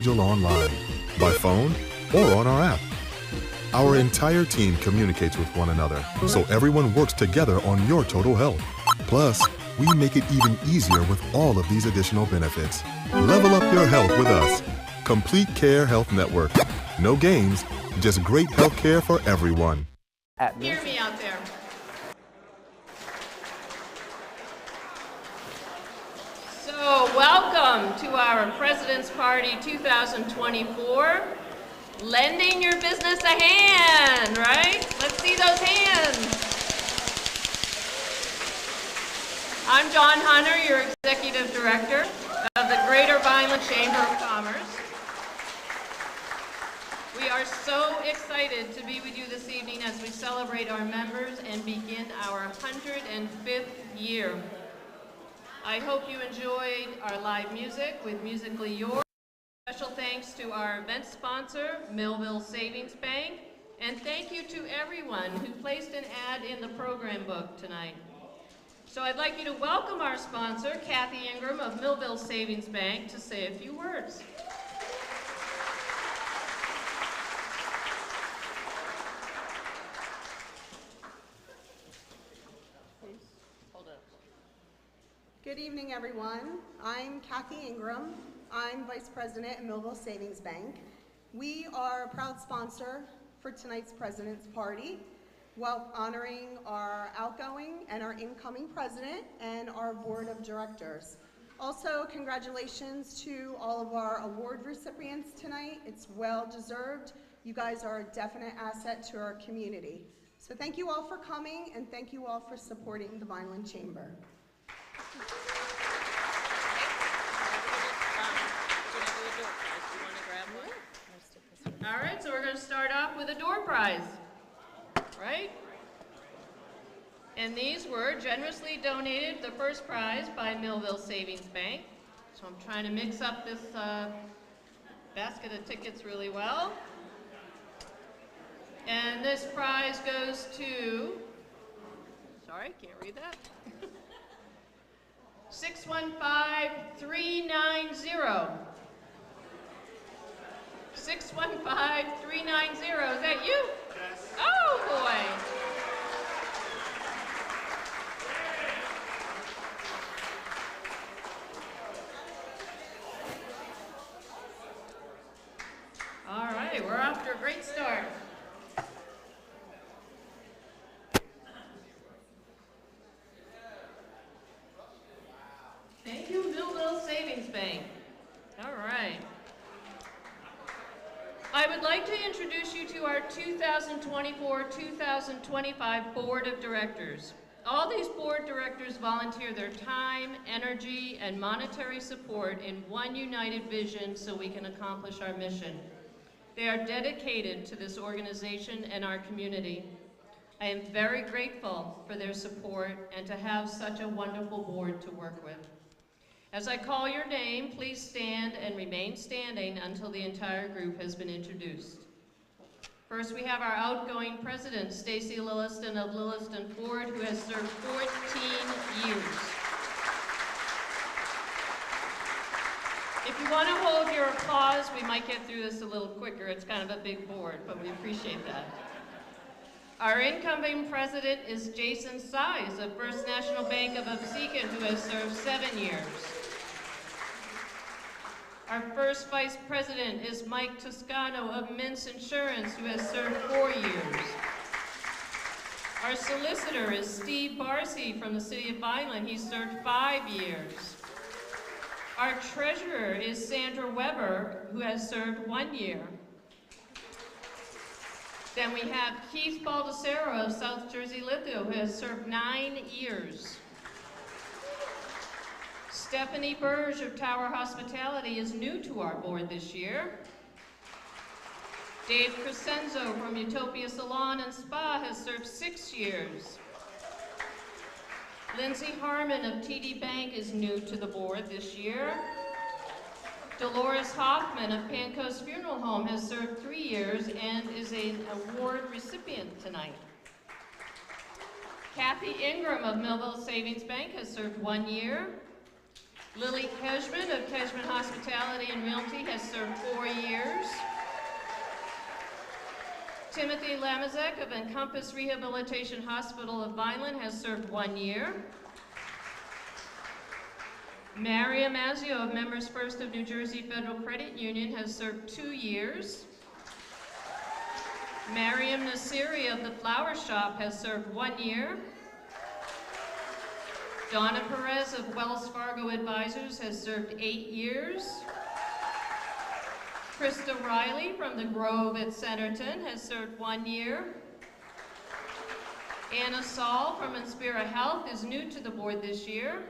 online, by phone, or on our app. Our entire team communicates with one another, so everyone works together on your total health. Plus, we make it even easier with all of these additional benefits. Level up your health with us. Complete Care Health Network. No games, just great health care for everyone. Hear me out there. So, welcome to our President's Party 2024. Lending your business a hand, right? Let's see those hands. I'm Dawn Hunter, your Executive Director of the Greater Vineland Chamber of Commerce. We are so excited to be with you this evening as we celebrate our members and begin our 105th year. I hope you enjoyed our live music with Musically Yours. Special thanks to our event sponsor, Millville Savings Bank, and thank you to everyone who placed an ad in the program book tonight. So I'd like you to welcome our sponsor, Kathy Ingram of Millville Savings Bank, to say a few words. Good evening, everyone. I'm Kathy Ingram. I'm Vice President at Millville Savings Bank. We are a proud sponsor for tonight's President's Party, while honoring our outgoing and our incoming President and our Board of Directors. Also, congratulations to all of our award recipients tonight. It's well deserved. You guys are a definite asset to our community. So thank you all for coming, and thank you all for supporting the Vineland Chamber. All right, so we're going to start off with a door prize, right? And these were generously donated, the first prize by Millville Savings Bank. So I'm trying to mix up this basket of tickets really well. And this prize goes to, sorry, can't read that. 615390. 615390. Is that you? Yes. Oh boy. All right, we're off to a great start. Thank you, Millville Savings Bank. All right. I would like to introduce you to our 2024-2025 Board of Directors. All these board directors volunteer their time, energy, and monetary support in one united vision so we can accomplish our mission. They are dedicated to this organization and our community. I am very grateful for their support and to have such a wonderful board to work with. As I call your name, please stand and remain standing until the entire group has been introduced. First, we have our outgoing president, Stacy Lilliston of Lilliston Ford, who has served 14 years. If you want to hold your applause, we might get through this a little quicker. It's kind of a big board, but we appreciate that. Our incoming president is Jason Size of First National Bank of Absecon, who has served 7 years. Our first vice president is Mike Toscano of Mintz Insurance, who has served 4 years. Our solicitor is Steve Barcy from the city of Vineland. He's served 5 years. Our treasurer is Sandra Weber, who has served 1 year. Then we have Keith Baldessaro of South Jersey Lithia, who has served 9 years. Stephanie Burge of Tower Hospitality is new to our board this year. Dave Crescenzo from Utopia Salon and Spa has served 6 years. Lindsay Harmon of TD Bank is new to the board this year. Dolores Hoffman of Pancoast Funeral Home has served 3 years and is an award recipient tonight. Kathy Ingram of Millville Savings Bank has served 1 year. Lily Keshman of Keshman Hospitality and Realty has served 4 years. Timothy Lamazek of Encompass Rehabilitation Hospital of Vineland has served 1 year. Mary Amazio of Members First of New Jersey Federal Credit Union has served 2 years. Mariam Nasiri of the Flower Shop has served 1 year. Donna Perez of Wells Fargo Advisors has served 8 years. Krista Riley from the Grove at Centerton has served 1 year. Anna Saul from Inspira Health is new to the board this year.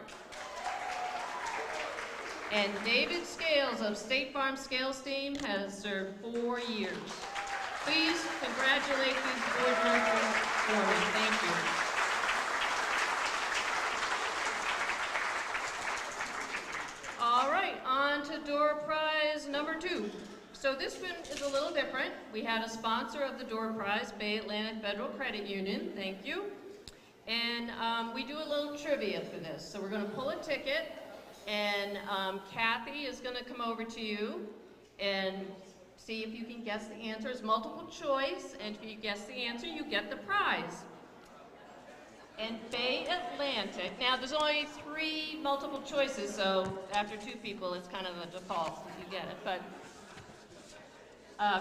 And David Scales of State Farm Scales Team has served 4 years. Please congratulate these board members for me. Thank you. All right, on to door prize number 2. So this one is a little different. We had a sponsor of the door prize, Bay Atlantic Federal Credit Union. Thank you. And we do a little trivia for this. So we're going to pull a ticket, and Kathy is going to come over to you and see if you can guess the answer. It's multiple choice, and if you guess the answer, you get the prize. And Bay Atlantic, now there's only 3 multiple choices, so after 2 people, it's kind of a default if you get it. But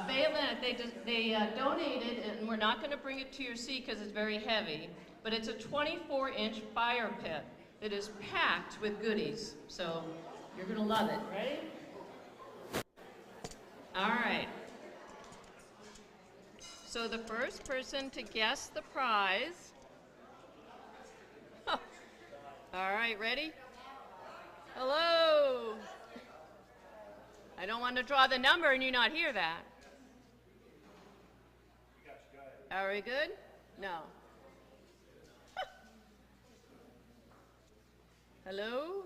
Bay Atlantic, they donated, and we're not going to bring it to your seat because it's very heavy, but it's a 24-inch fire pit that is packed with goodies. So you're going to love it. Ready? All right. So the first person to guess the prize. All right, ready? Hello. I don't want to draw the number and you not hear that. Are we good? No. Hello?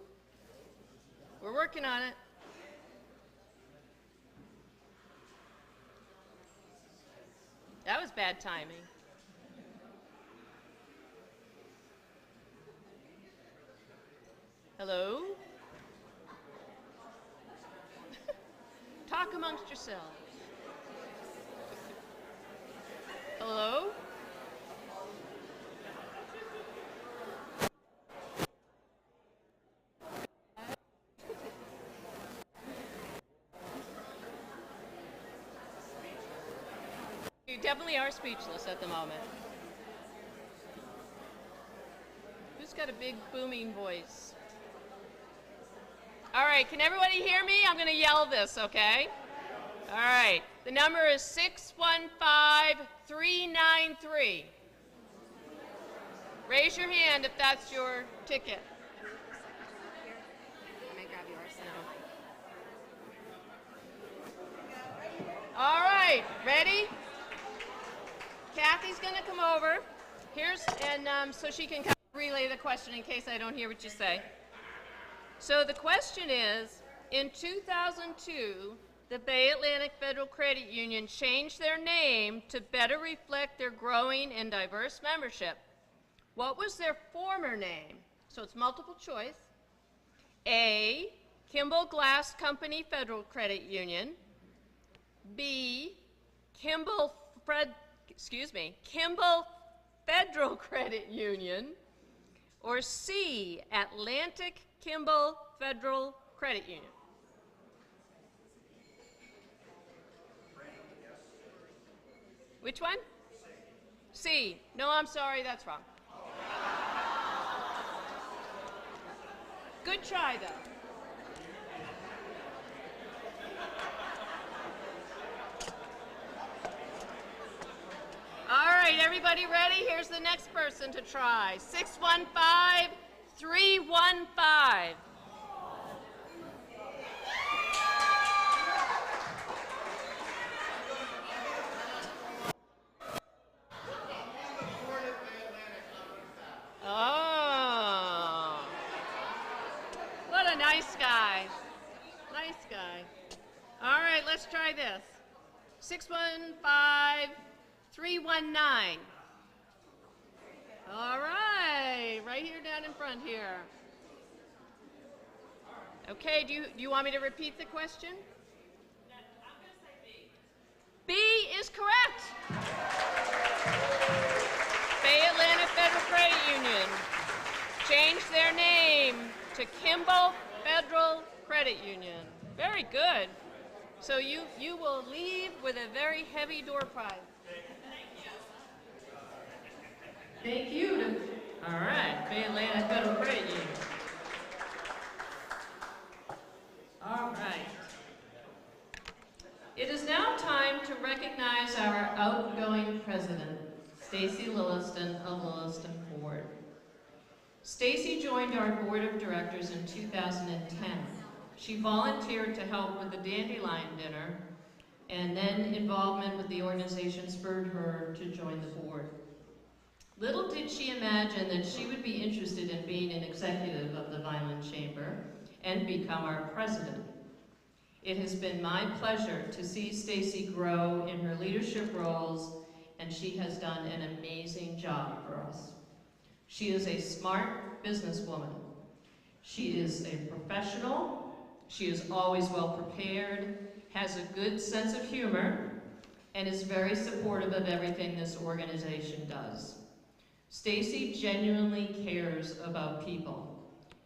We're working on it. That was bad timing. Hello? Talk amongst yourselves. Hello? You definitely are speechless at the moment. Who's got a big booming voice? All right, can everybody hear me? I'm going to yell this, okay? All right, the number is 615393. Raise your hand if that's your ticket. Let me grab yours. No. All right, ready? Kathy's going to come over. So she can kind of relay the question in case I don't hear what you say. So the question is, in 2002, the Bay Atlantic Federal Credit Union changed their name to better reflect their growing and diverse membership. What was their former name? So it's multiple choice. A, Kimball Glass Company Federal Credit Union. B, Kimball Federal Credit Union. Or C, Atlantic Kimball Federal Credit Union. Which one? C. No, I'm sorry, that's wrong. Good try, though. All right, everybody ready? Here's the next person to try. 615315. Oh. What a nice guy. Nice guy. All right, let's try this. 615319. All right, right here down in front here. Okay, do you want me to repeat the question? I'm going to say B. B is correct. Bay Atlanta Federal Credit Union changed their name to Kimball Federal Credit Union. Very good. So you will leave with a very heavy door prize. Thank you. All right, Bay Atlanta Federal Credit Union. All right. It is now time to recognize our outgoing president, Stacy Lilliston of Lilliston Ford. Stacy joined our board of directors in 2010. She volunteered to help with the Dandelion Dinner, and then involvement with the organization spurred her to join the board. Little did she imagine that she would be interested in being an executive of the Vineland Chamber and become our president. It has been my pleasure to see Stacy grow in her leadership roles, and she has done an amazing job for us. She is a smart businesswoman. She is a professional. She is always well prepared, has a good sense of humor, and is very supportive of everything this organization does. Stacy genuinely cares about people,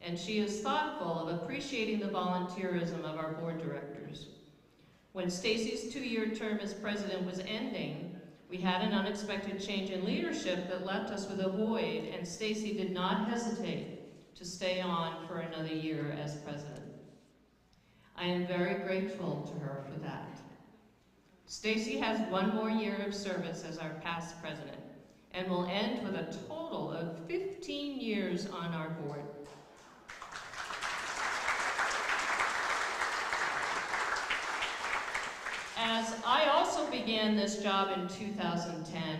and she is thoughtful of appreciating the volunteerism of our board directors. When Stacy's 2-year term as president was ending, we had an unexpected change in leadership that left us with a void, and Stacy did not hesitate to stay on for another year as president. I am very grateful to her for that. Stacy has 1 more year of service as our past president, and will end with a total of 15 years on our board. As I also began this job in 2010,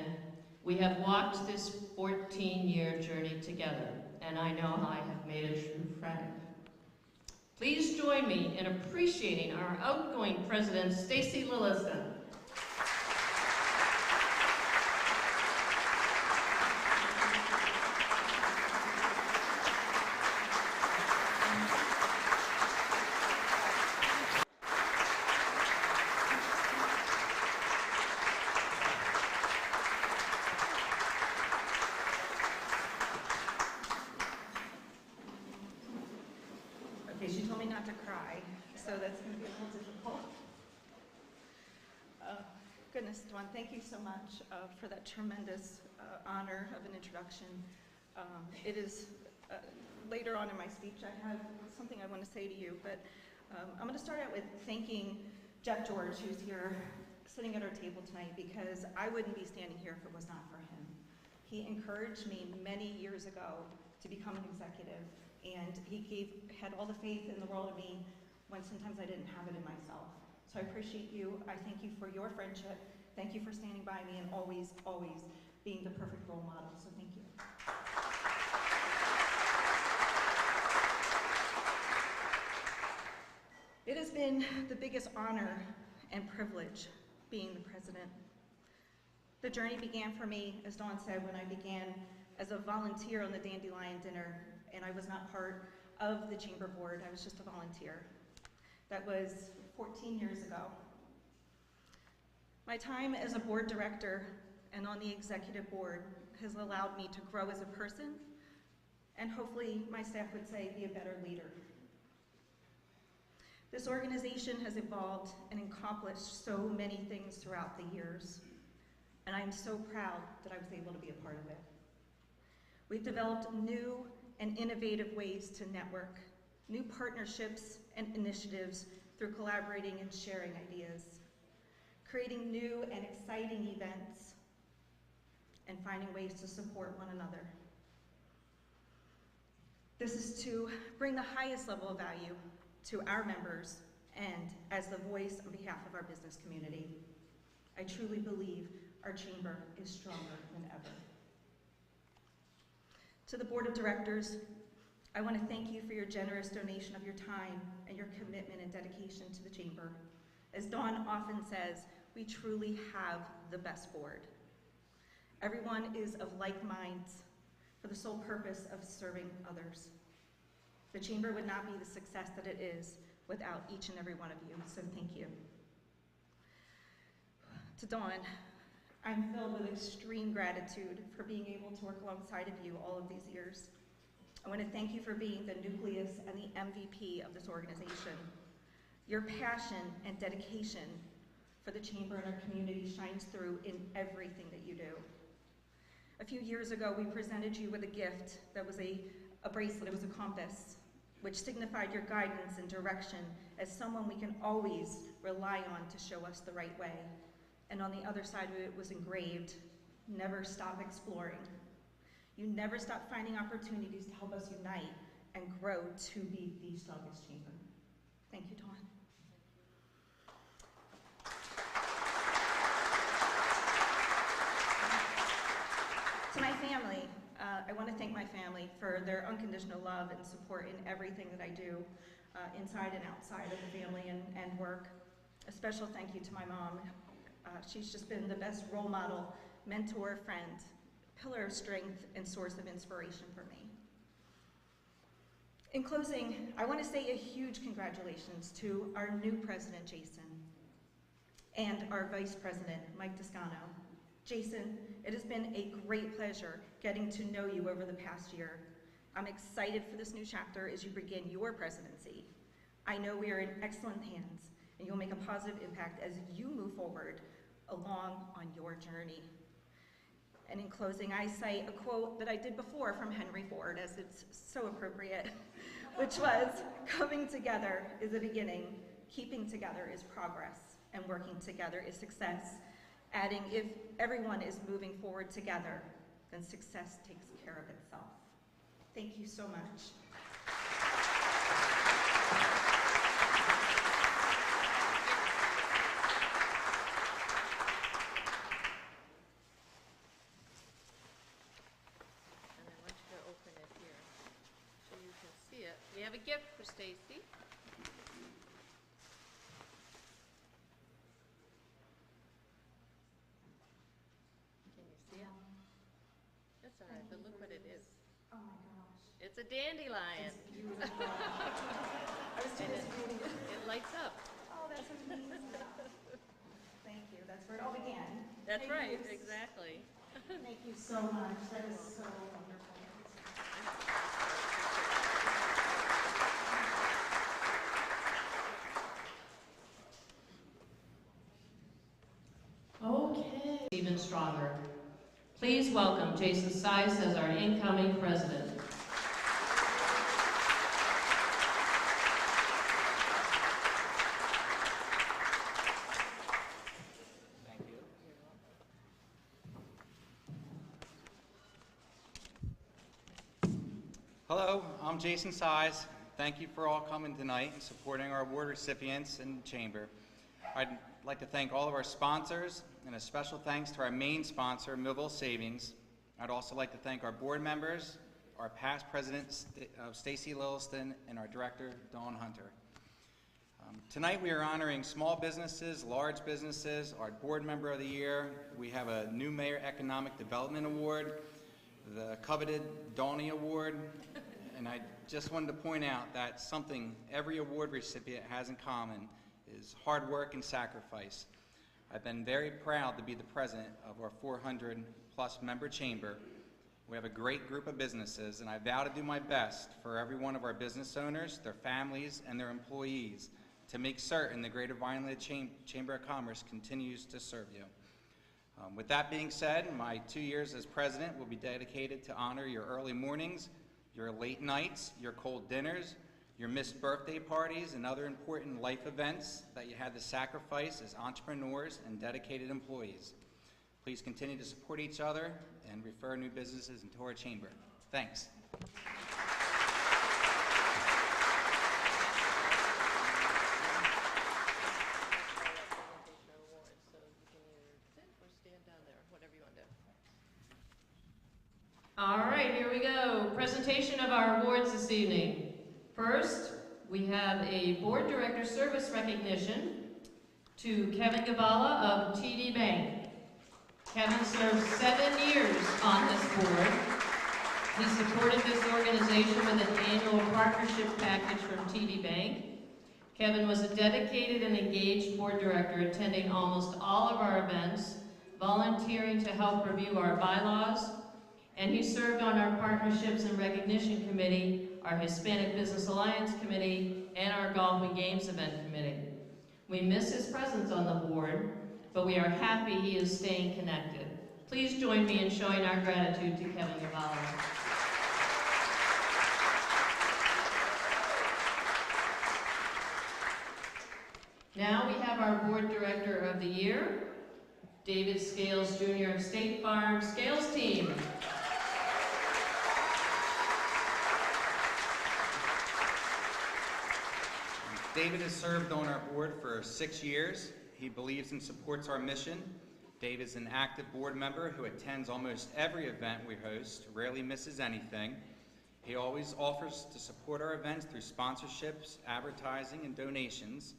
we have walked this 14-year journey together, and I know I have made a true friend. Please join me in appreciating our outgoing president, Stacy Lilliston. Okay, she told me not to cry, so that's going to be a little difficult. Goodness, Dawn, thank you so much for that tremendous honor of an introduction. It is, later on in my speech, I have something I want to say to you, but I'm going to start out with thanking Jeff George, who's here sitting at our table tonight, because I wouldn't be standing here if it was not for him. He encouraged me many years ago to become an executive, and he had all the faith in the world in me when sometimes I didn't have it in myself. So I appreciate you. I thank you for your friendship. Thank you for standing by me and always, always being the perfect role model. So thank you. It has been the biggest honor and privilege being the president. The journey began for me, as Dawn said, when I began as a volunteer on the Dandelion Dinner, and I was not part of the chamber board. I was just a volunteer. That was 14 years ago. My time as a board director and on the executive board has allowed me to grow as a person, and hopefully my staff would say be a better leader. This organization has evolved and accomplished so many things throughout the years, and I'm so proud that I was able to be a part of it. We've developed new and innovative ways to network, new partnerships and initiatives through collaborating and sharing ideas, creating new and exciting events, and finding ways to support one another. This is to bring the highest level of value to our members and as the voice on behalf of our business community. I truly believe our chamber is stronger than ever. To the board of directors, I want to thank you for your generous donation of your time and your commitment and dedication to the chamber. As Dawn often says, we truly have the best board. Everyone is of like minds for the sole purpose of serving others. The Chamber would not be the success that it is without each and every one of you, so thank you. To Dawn, I'm filled with extreme gratitude for being able to work alongside of you all of these years. I want to thank you for being the nucleus and the MVP of this organization. Your passion and dedication for the Chamber and our community shines through in everything that you do. A few years ago, we presented you with a gift that was a bracelet. It was a compass, which signified your guidance and direction as someone we can always rely on to show us the right way. And on the other side of it was engraved, never stop exploring. You never stop finding opportunities to help us unite and grow to be the strongest chamber. Thank you, Dawn. To my family, I want to thank my family for their unconditional love and support in everything that I do, inside and outside of the family and work. A special thank you to my mom. She's just been the best role model, mentor, friend, pillar of strength, and source of inspiration for me. In closing, I want to say a huge congratulations to our new president, Jason, and our vice president, Mike Toscano. Jason, it has been a great pleasure getting to know you over the past year. I'm excited for this new chapter as you begin your presidency. I know we are in excellent hands, and you'll make a positive impact as you move forward along on your journey. And in closing, I cite a quote that I did before from Henry Ford, as it's so appropriate, which was, "Coming together is a beginning, keeping together is progress, and working together is success." Adding, if everyone is moving forward together, then success takes care of itself. Thank you so much. And I want you to open it here so you can see it. We have a gift for Stacy. That's all right, but look what it is. Oh my gosh. It's a dandelion. It's beautiful. I was too busy reading it. It lights up. Oh, that's amazing. Thank you. That's where it all began. That's Thank right, you. exactly. Thank you so much. That is so wonderful. Okay. Even stronger. Please welcome Jason Sice as our incoming president. Thank you. Hello, I'm Jason Sice. Thank you for all coming tonight and supporting our award recipients and chamber. I'd like to thank all of our sponsors, and a special thanks to our main sponsor, Millville Savings. I'd also like to thank our board members, our past president, Stacy Lilliston, and our director, Dawn Hunter. Tonight we are honoring small businesses, large businesses, our board member of the year. We have a new Mayor Economic Development Award, the coveted Donnie Award, and I just wanted to point out that something every award recipient has in common is hard work and sacrifice. I've been very proud to be the president of our 400-plus member chamber. We have a great group of businesses, and I vow to do my best for every one of our business owners, their families, and their employees to make certain the Greater Vineland Chamber of Commerce continues to serve you. With that being said, my 2 years as president will be dedicated to honor your early mornings, your late nights, your cold dinners, your missed birthday parties, and other important life events that you had to sacrifice as entrepreneurs and dedicated employees. Please continue to support each other and refer new businesses into our chamber. Thanks. All right, here we go. Presentation of our awards this evening. First, we have a board director service recognition to Kevin Gabala of TD Bank. Kevin served 7 years on this board. He supported this organization with an annual partnership package from TD Bank. Kevin was a dedicated and engaged board director, attending almost all of our events, volunteering to help review our bylaws, and he served on our Partnerships and Recognition Committee, our Hispanic Business Alliance Committee, and our Golf and Games Event Committee. We miss his presence on the board, but we are happy he is staying connected. Please join me in showing our gratitude to Kevin Gavala. Now we have our Board Director of the Year, David Scales Jr. of State Farm. Scales team. David has served on our board for 6 years. He believes and supports our mission. Dave is an active board member who attends almost every event we host, rarely misses anything. He always offers to support our events through sponsorships, advertising, and donations.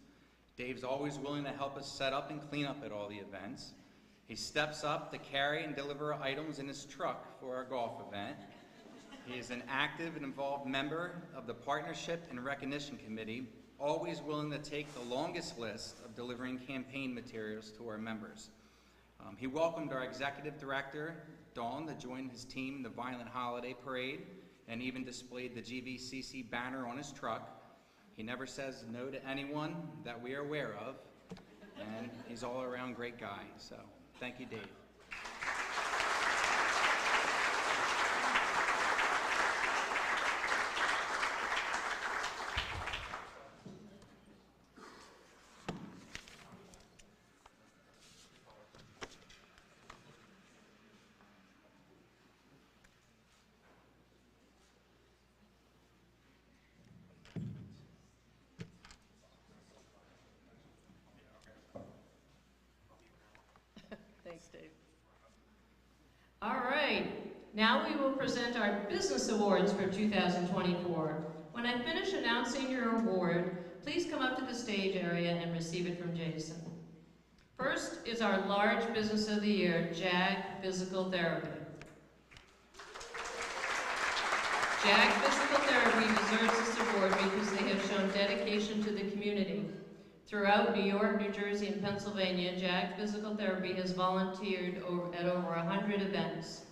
Dave's always willing to help us set up and clean up at all the events. He steps up to carry and deliver items in his truck for our golf event. He is an active and involved member of the Partnership and Recognition Committee, always willing to take the longest list of delivering campaign materials to our members. He welcomed our executive director, Dawn, to join his team in the Vineland Holiday Parade, and even displayed the GVCC banner on his truck. He never says no to anyone that we are aware of, and he's all around great guy. So thank you, Dave. Thanks, Dave. All right, now we will present our business awards for 2024. When I finish announcing your award, please come up to the stage area and receive it from Jason. First is our Large Business of the Year, JAG Physical Therapy. JAG Physical Therapy deserves this award because they have shown dedication to the community. Throughout New York, New Jersey, and Pennsylvania, JAG Physical Therapy has volunteered at over 100 events.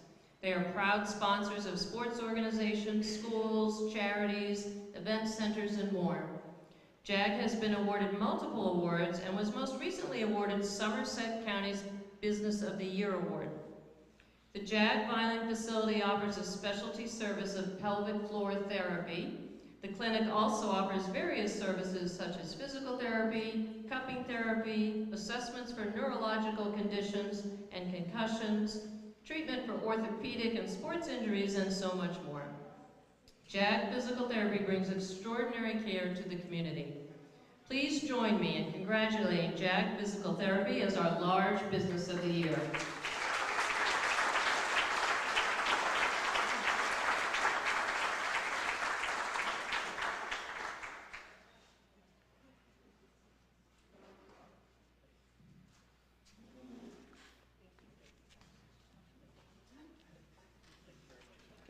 They are proud sponsors of sports organizations, schools, charities, event centers, and more. JAG has been awarded multiple awards and was most recently awarded Somerset County's Business of the Year Award. The JAG Vineland facility offers a specialty service of pelvic floor therapy. The clinic also offers various services such as physical therapy, cupping therapy, assessments for neurological conditions and concussions, treatment for orthopedic and sports injuries, and so much more. JAG Physical Therapy brings extraordinary care to the community. Please join me in congratulating JAG Physical Therapy as our Large Business of the Year.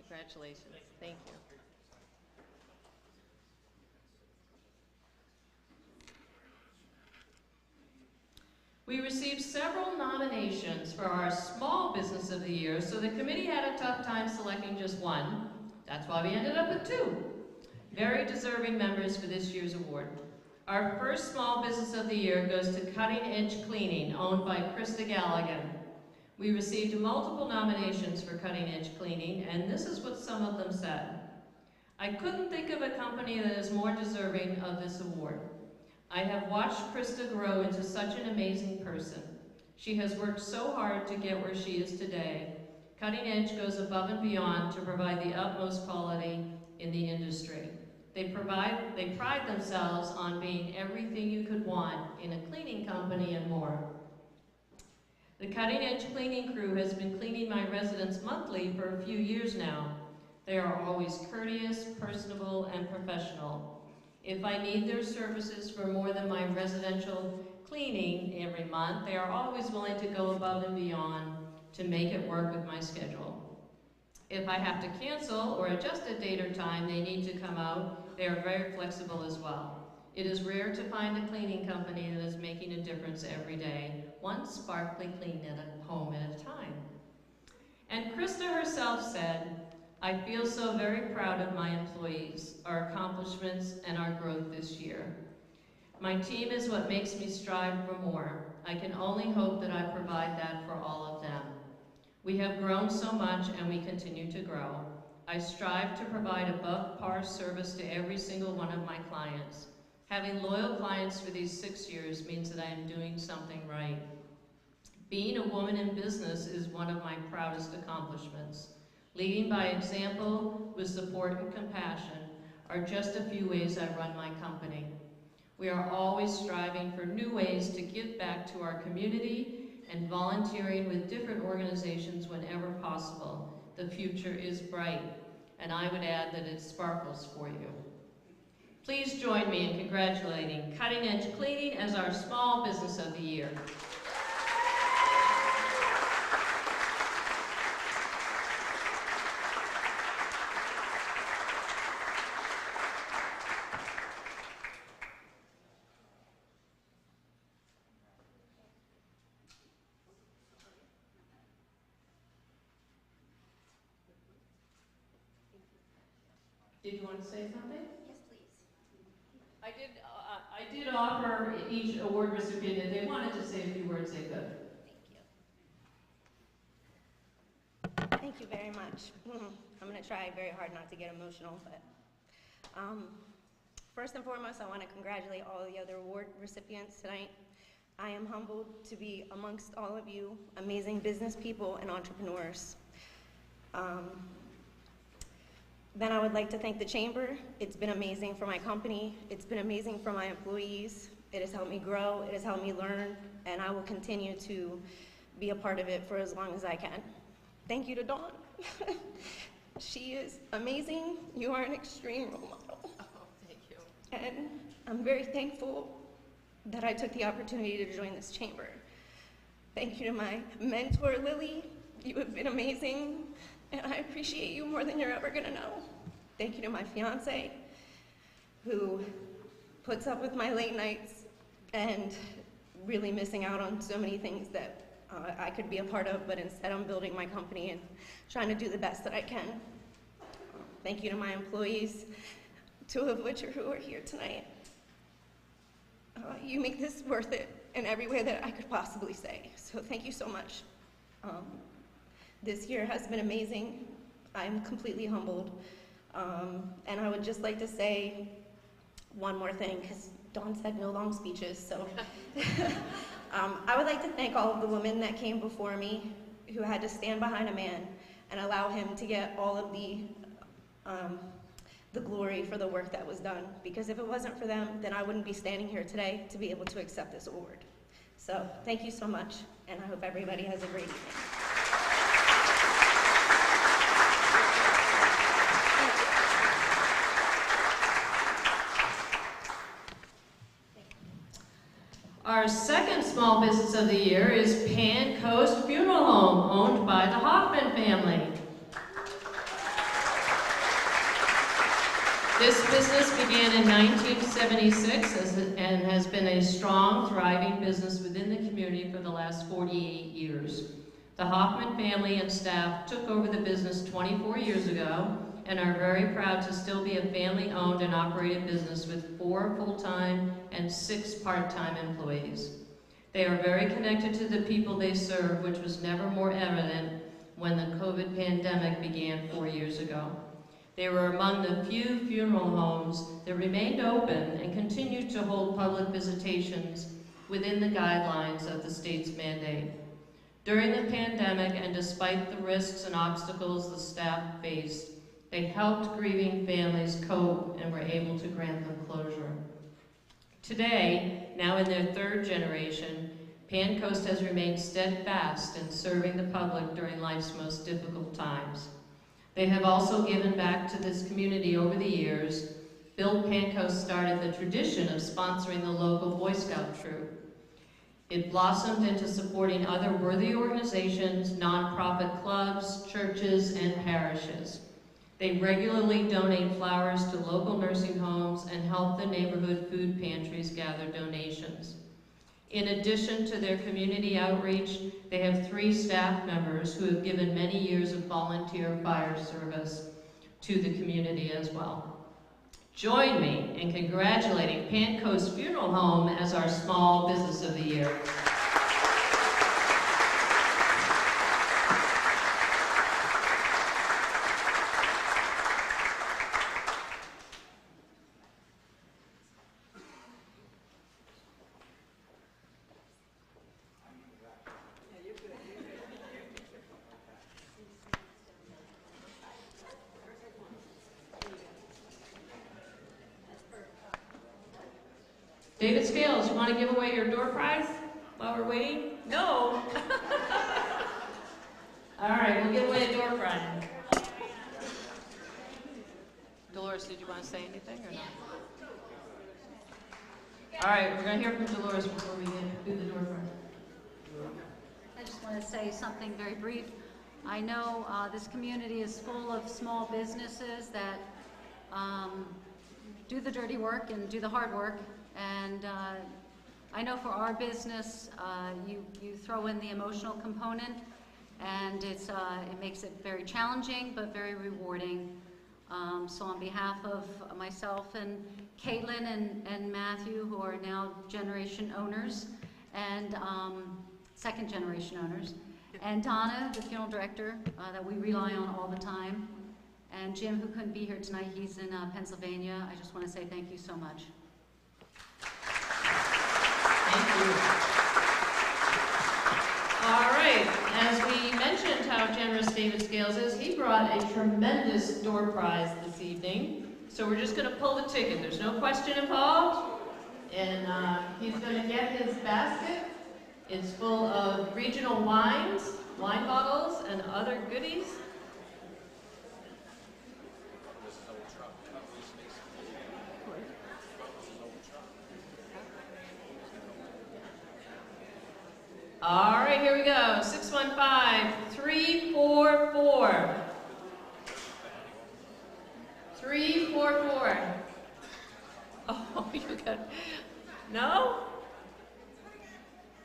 Congratulations. Thank you. We received several nominations for our Small Business of the Year, so the committee had a tough time selecting just one. That's why we ended up with two. Very deserving members for this year's award. Our first Small Business of the Year goes to Cutting Edge Cleaning, owned by Krista Galligan. We received multiple nominations for Cutting Edge Cleaning, and this is what some of them said. I couldn't think of a company that is more deserving of this award. I have watched Krista grow into such an amazing person. She has worked so hard to get where she is today. Cutting Edge goes above and beyond to provide the utmost quality in the industry. They pride themselves on being everything you could want in a cleaning company and more. The Cutting Edge cleaning crew has been cleaning my residence monthly for a few years now. They are always courteous, personable, and professional. If I need their services for more than my residential cleaning every month, they are always willing to go above and beyond to make it work with my schedule. If I have to cancel or adjust a date or time they need to come out, they are very flexible as well. It is rare to find a cleaning company that is making a difference every day, one sparkly clean at a home at a time. And Krista herself said, "I feel so very proud of my employees, our accomplishments, and our growth this year. My team is what makes me strive for more. I can only hope that I provide that for all of them. We have grown so much and we continue to grow. I strive to provide above par service to every single one of my clients. Having loyal clients for these 6 years means that I am doing something right. Being a woman in business is one of my proudest accomplishments. Leading by example with support and compassion are just a few ways I run my company. We are always striving for new ways to give back to our community and volunteering with different organizations whenever possible. The future is bright, and I would add that it sparkles for you." Please join me in congratulating Cutting Edge Cleaning as our Small Business of the Year. Did you want to say something? Yes, please. I did offer each award recipient, if they wanted to say a few words, they could. Thank you. Thank you very much. I'm going to try very hard not to get emotional, but first and foremost, I want to congratulate all the other award recipients tonight. I am humbled to be amongst all of you amazing business people and entrepreneurs. Then I would like to thank the Chamber. It's been amazing for my company. It's been amazing for my employees. It has helped me grow. It has helped me learn, and I will continue to be a part of it for as long as I can. Thank you to Dawn. She is amazing. You are an extreme role model. Oh, thank you. And I'm very thankful that I took the opportunity to join this chamber. Thank you to my mentor, Lily. You have been amazing, and I appreciate you more than you're ever gonna know. Thank you to my fiance, who puts up with my late nights and really missing out on so many things that I could be a part of, but instead I'm building my company and trying to do the best that I can. Thank you to my employees, two of which are who are here tonight. You make this worth it in every way that I could possibly say, so thank you so much. This year has been amazing. I'm completely humbled. And I would just like to say one more thing, because Dawn said no long speeches, so. I would like to thank all of the women that came before me, who had to stand behind a man and allow him to get all of the glory for the work that was done. Because if it wasn't for them, then I wouldn't be standing here today to be able to accept this award. So thank you so much, and I hope everybody has a great evening. Our second small business of the year is Pan Coast Funeral Home, owned by the Hoffman family. This business began in 1976 and has been a strong, thriving business within the community for the last 48 years. The Hoffman family and staff took over the business 24 years ago and are very proud to still be a family-owned and operated business with 4 full-time and 6 part-time employees. They are very connected to the people they serve, which was never more evident when the COVID pandemic began 4 years ago. They were among the few funeral homes that remained open and continued to hold public visitations within the guidelines of the state's mandate. During the pandemic, and despite the risks and obstacles the staff faced, they helped grieving families cope and were able to grant them closure. Today, now in their 3rd generation, Pan Coast has remained steadfast in serving the public during life's most difficult times. They have also given back to this community over the years. Bill Pan Coast started the tradition of sponsoring the local Boy Scout troop. It blossomed into supporting other worthy organizations, nonprofit clubs, churches, and parishes. They regularly donate flowers to local nursing homes and help the neighborhood food pantries gather donations. In addition to their community outreach, they have 3 staff members who have given many years of volunteer fire service to the community as well. Join me in congratulating Pant Coast Funeral Home as our Small Business of the Year. David Scales, you want to give away your door prize while we're waiting? No. All right, we'll give away a door prize. Dolores, did you want to say anything or not? All right, we're going to hear from Dolores before we do the door prize. I just want to say something very brief. I know this community is full of small businesses that do the dirty work and do the hard work. And I know for our business, you throw in the emotional component, and it makes it very challenging but very rewarding. So on behalf of myself and Caitlin and Matthew, who are now generation owners and second generation owners, and Donna, the funeral director, that we rely on all the time, and Jim, who couldn't be here tonight, he's in Pennsylvania. I just want to say thank you so much. Thank you. All right, as we mentioned how generous David Scales is, he brought a tremendous door prize this evening. So we're just going to pull the ticket. There's no question involved. And he's going to get his basket. It's full of regional wines, wine bottles, and other goodies. All right, here we go. 615-344. 344. Oh, you got, no?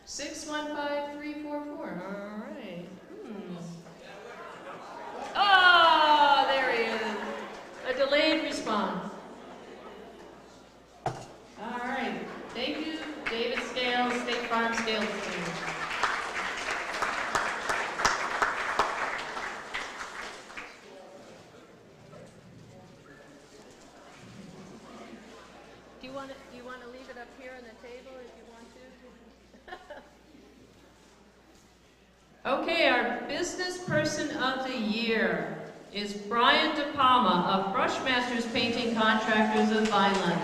615-344. All right. Oh, there he is. A delayed response. All right. Thank you, David Scales, State Farm Scales Team. Do you want to leave it up here on the table if you want to? Okay, our Business Person of the Year is Brian De Palma of Brushmasters Painting Contractors of Vineland.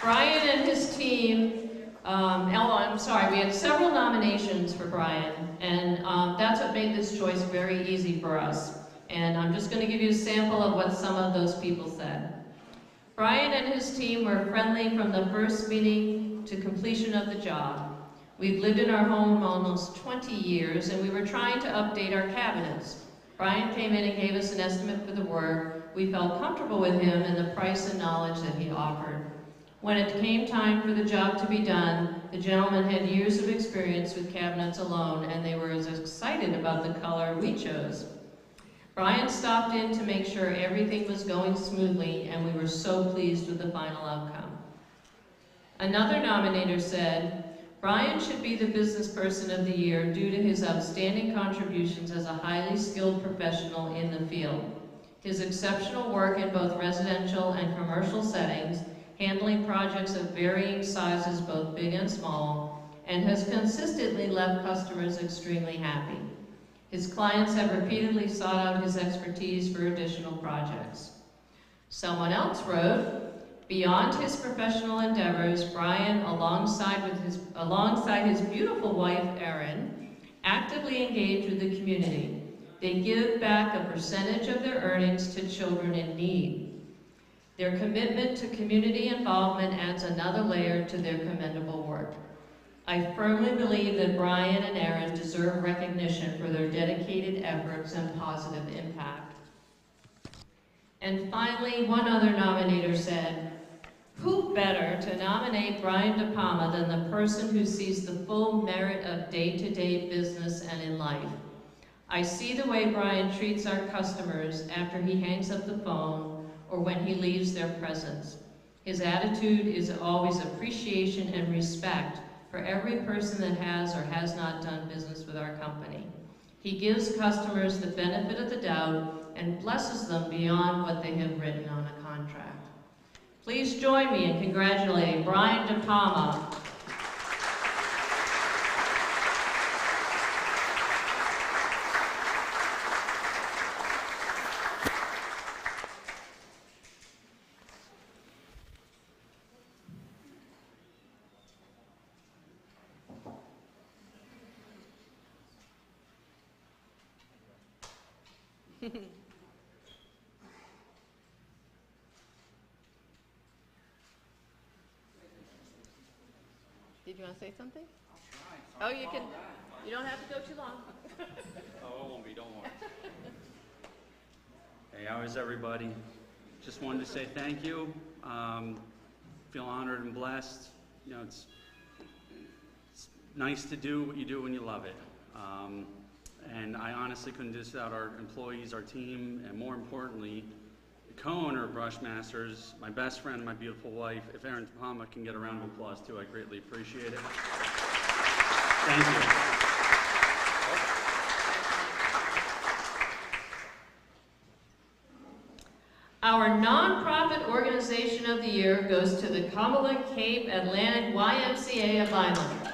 Brian and his team, we had several nominations for Brian, and that's what made this choice very easy for us. And I'm just going to give you a sample of what some of those people said. Brian and his team were friendly from the first meeting to completion of the job. We've lived in our home almost 20 years, and we were trying to update our cabinets. Brian came in and gave us an estimate for the work. We felt comfortable with him and the price and knowledge that he offered. When it came time for the job to be done, the gentleman had years of experience with cabinets alone, and they were as excited about the color we chose. Brian stopped in to make sure everything was going smoothly, and we were so pleased with the final outcome. Another nominator said, Brian should be the Business Person of the Year due to his outstanding contributions as a highly skilled professional in the field. His exceptional work in both residential and commercial settings, handling projects of varying sizes, both big and small, and has consistently left customers extremely happy. His clients have repeatedly sought out his expertise for additional projects. Someone else wrote, beyond his professional endeavors, Brian, alongside his beautiful wife, Erin, actively engage with the community. They give back a percentage of their earnings to children in need. Their commitment to community involvement adds another layer to their commendable work. I firmly believe that Brian and Erin deserve recognition for their dedicated efforts and positive impact. And finally, one other nominator said, "Who better to nominate Brian De Palma than the person who sees the full merit of day-to-day business and in life? I see the way Brian treats our customers after he hangs up the phone or when he leaves their presence. His attitude is always appreciation and respect for every person that has or has not done business with our company. He gives customers the benefit of the doubt and blesses them beyond what they have written on a contract." Please join me in congratulating Brian De Palma. Did you want to say something? I'll try. Oh, you can. You don't have to go too long. Oh, it won't be, don't worry. Hey, how is everybody? Just wanted to say thank you. Feel honored and blessed. You know, it's nice to do what you do when you love it. And I honestly couldn't do this without our employees, our team, and more importantly, the co-owner of Brushmasters, my best friend, my beautiful wife. If Erin De Palma can get a round of applause too, I greatly appreciate it. Thank you. Our nonprofit organization of the year goes to the Cumberland Cape Atlantic YMCA of Vineland.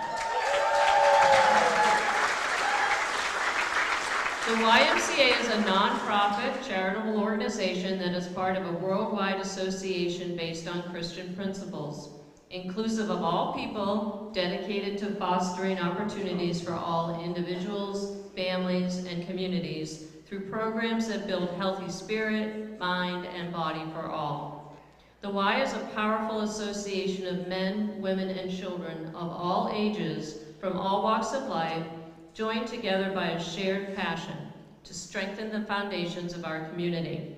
The YMCA is a nonprofit charitable organization that is part of a worldwide association based on Christian principles, inclusive of all people, dedicated to fostering opportunities for all individuals, families, and communities through programs that build healthy spirit, mind, and body for all. The Y is a powerful association of men, women, and children of all ages from all walks of life, joined together by a shared passion to strengthen the foundations of our community.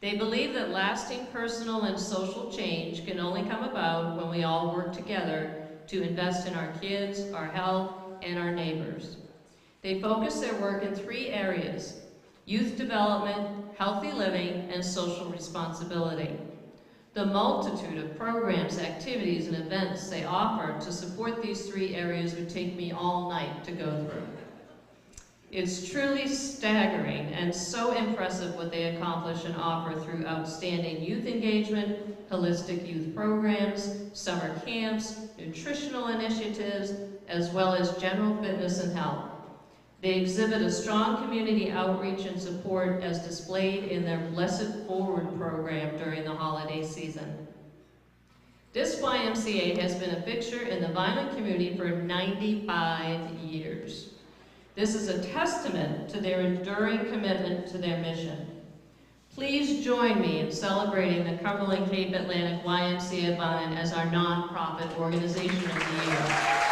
They believe that lasting personal and social change can only come about when we all work together to invest in our kids, our health, and our neighbors. They focus their work in 3 areas: youth development, healthy living, and social responsibility. The multitude of programs, activities, and events they offer to support these 3 areas would take me all night to go through. It's truly staggering and so impressive what they accomplish and offer through outstanding youth engagement, holistic youth programs, summer camps, nutritional initiatives, as well as general fitness and health. They exhibit a strong community outreach and support as displayed in their Blessed Forward program during the holiday season. This YMCA has been a fixture in the Vineland community for 95 years. This is a testament to their enduring commitment to their mission. Please join me in celebrating the Cumberland Cape Atlantic YMCA of Vineland as our nonprofit organization of the year.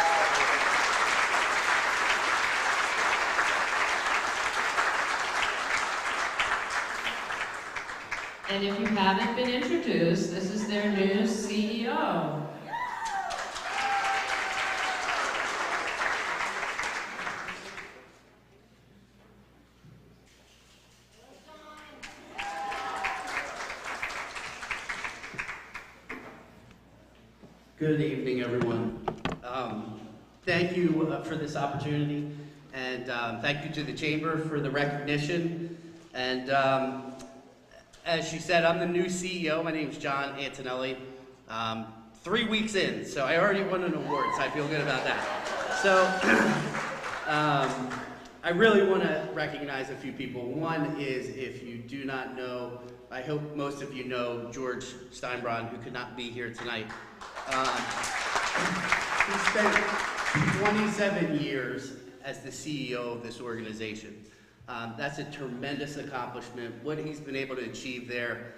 And if you haven't been introduced, this is their new CEO. Good evening, everyone. Thank you for this opportunity, and thank you to the Chamber for the recognition. And as she said, I'm the new CEO. My name is John Antonelli. 3 weeks in, so I already won an award, so I feel good about that. So I really want to recognize a few people. One is, if you do not know, I hope most of you know George Steinbron, who could not be here tonight. He spent 27 years as the CEO of this organization. That's a tremendous accomplishment. What he's been able to achieve there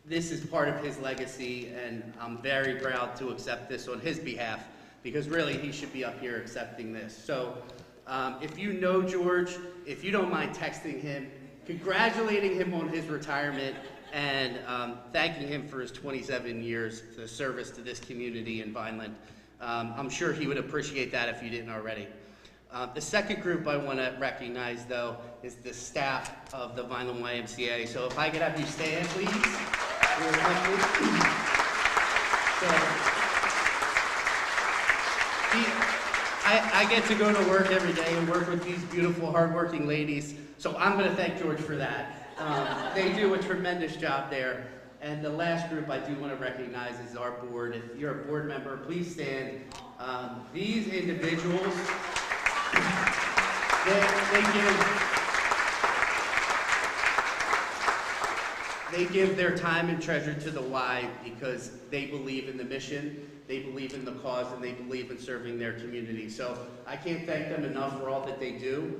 this is part of his legacy, and I'm very proud to accept this on his behalf, because really he should be up here accepting this. So if you know George, if you don't mind texting him, congratulating him on his retirement, and thanking him for his 27 years of service to this community in Vineland. I'm sure he would appreciate that if you didn't already. The second group I want to recognize, though, is the staff of the Vineland YMCA. So if I could have you stand, please. I get to go to work every day and work with these beautiful, hardworking ladies, so I'm going to thank George for that. They do a tremendous job there. And the last group I do want to recognize is our board. If you're a board member, please stand. These individuals, they give their time and treasure to the Y because they believe in the mission, they believe in the cause, and they believe in serving their community. So I can't thank them enough for all that they do,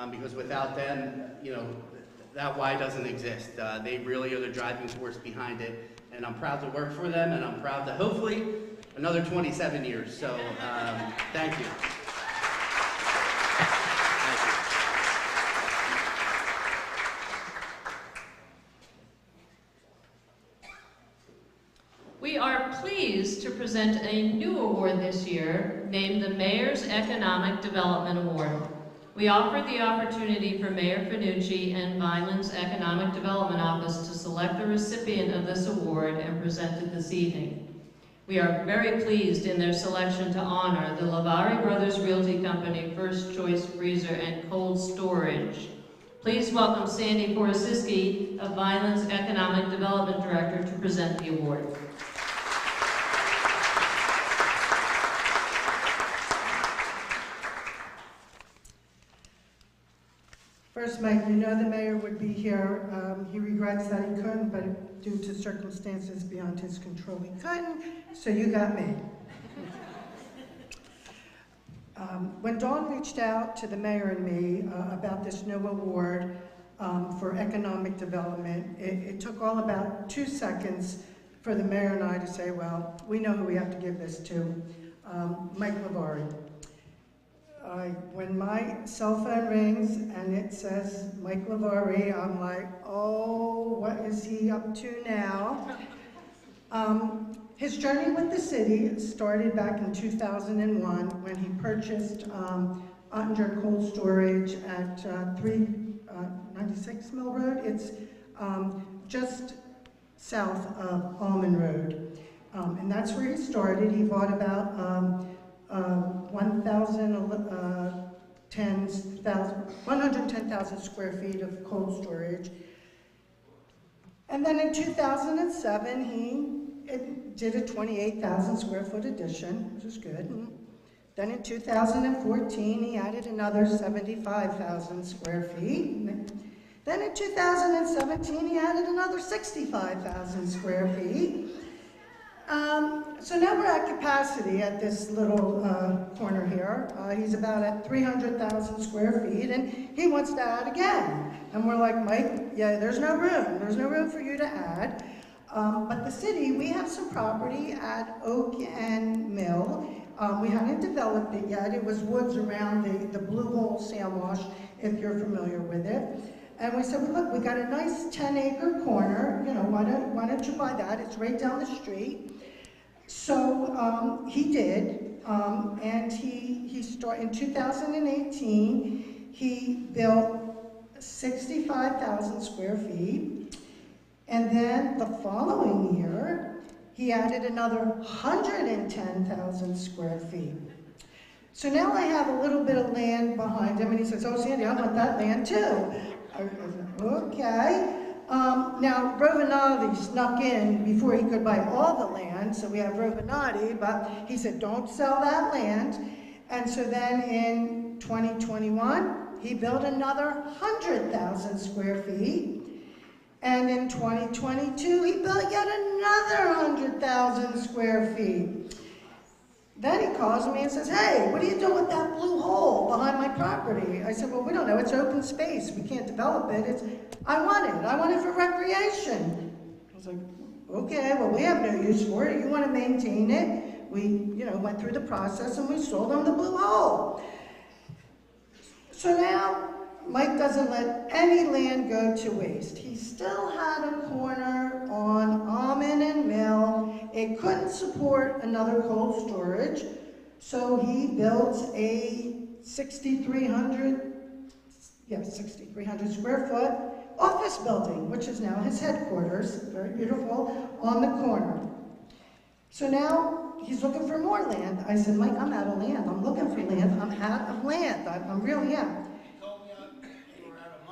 because without them, you know, that Y doesn't exist. They really are the driving force behind it, and I'm proud to work for them, and I'm proud to hopefully another 27 years. So thank you. We are pleased to present a new award this year, named the Mayor's Economic Development Award. We offered the opportunity for Mayor Finucci and Vineland's Economic Development Office to select the recipient of this award and present it this evening. We are very pleased in their selection to honor the Lavari Brothers Realty Company First Choice Freezer and Cold Storage. Please welcome Sandy Porosiski, of Vineland's Economic Development Director, to present the award. First, Mike, you know the mayor would be here. He regrets that he couldn't, but due to circumstances beyond his control, he couldn't, so you got me. When Dawn reached out to the mayor and me about this new award for economic development, it took all about 2 seconds for the mayor and I to say, well, we know who we have to give this to, Mike Lavari. When my cell phone rings and it says Mike Lavari, I'm like, oh, what is he up to now? His journey with the city started back in 2001 when he purchased Ottinger Cold Storage at 396 Mill Road. It's just south of Almond Road. And that's where he started. He bought about 110,000 square feet of cold storage. And then in 2007, he did a 28,000 square foot addition, which is good. And then in 2014, he added another 75,000 square feet. Then in 2017, he added another 65,000 square feet. So now we're at capacity at this little corner here. He's about at 300,000 square feet, and he wants to add again. And we're like, Mike, yeah, there's no room. There's no room for you to add. But the city, we have some property at Oak and Mill. We hadn't developed it yet. It was woods around the Blue Hole Sandwash, if you're familiar with it. And we said, well, look, we got a nice 10-acre corner. You know, why don't you buy that? It's right down the street. So he did, and he started in 2018. He built 65,000 square feet, and then the following year he added another 110,000 square feet. So now I have a little bit of land behind him, and he says, "Oh, Sandy, I want that land too." I said, okay. Now, Rovinati snuck in before he could buy all the land, so we have Rovinati, but he said, don't sell that land. And so then in 2021, he built another 100,000 square feet. And in 2022, he built yet another 100,000 square feet. Then he calls me and says, hey, what are you doing with that blue hole behind my property? I said, well, we don't know. It's open space. We can't develop it. I want it for recreation. I was like, Okay, well, we have no use for it. You want to maintain it. We, went through the process and we sold them the blue hole. So now, Mike doesn't let any land go to waste. He still had a corner on Almond and Mill. It couldn't support another cold storage, so he built a 6,300 square foot office building, which is now his headquarters, very beautiful, on the corner. So now he's looking for more land. I said, Mike, I'm out of land. I'm looking for land. I'm out of land. I really am. You told me you were out of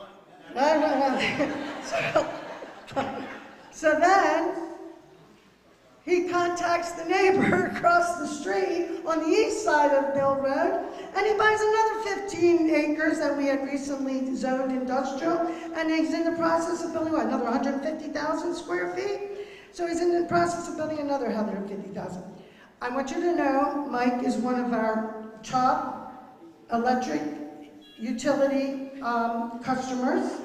money. So then he contacts the neighbor across the street on the east side of Mill Road, and he buys another 15 acres that we had recently zoned industrial, and he's in the process of building, another 150,000 square feet? So he's in the process of building another 150,000. I want you to know, Mike is one of our top electric utility customers.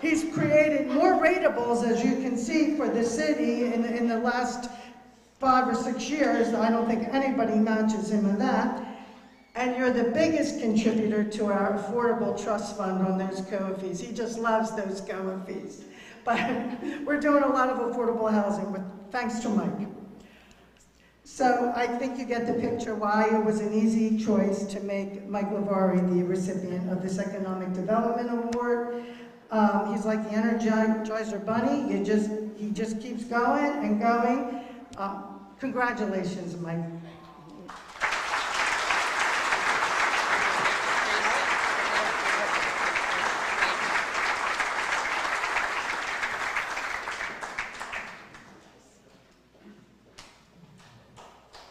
He's created more ratables, as you can see, for the city in the last 5 or 6 years. I don't think anybody matches him in that. And you're the biggest contributor to our affordable trust fund on those COA fees. He just loves those COA fees. But we're doing a lot of affordable housing, thanks to Mike. So I think you get the picture why it was an easy choice to make Mike Lavari the recipient of this Economic Development Award. He's like the Energizer Bunny. He just keeps going and going. Congratulations, Mike.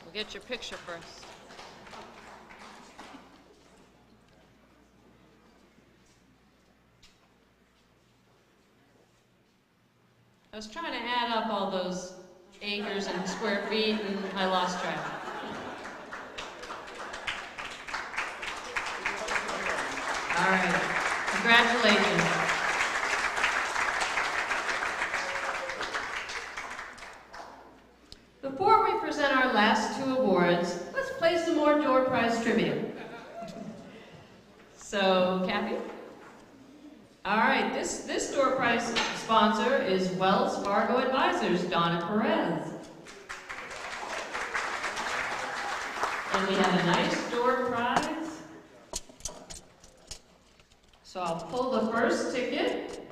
We'll get your picture first. I was trying to add up all those acres and square feet, and I lost track. All right, congratulations. Before we present our last 2 awards, let's play some more door prize trivia. So, Kathy? All right, this door prize sponsor is Wells Fargo Advisors, Donna Perez. And we have a nice door prize. So I'll pull the first ticket.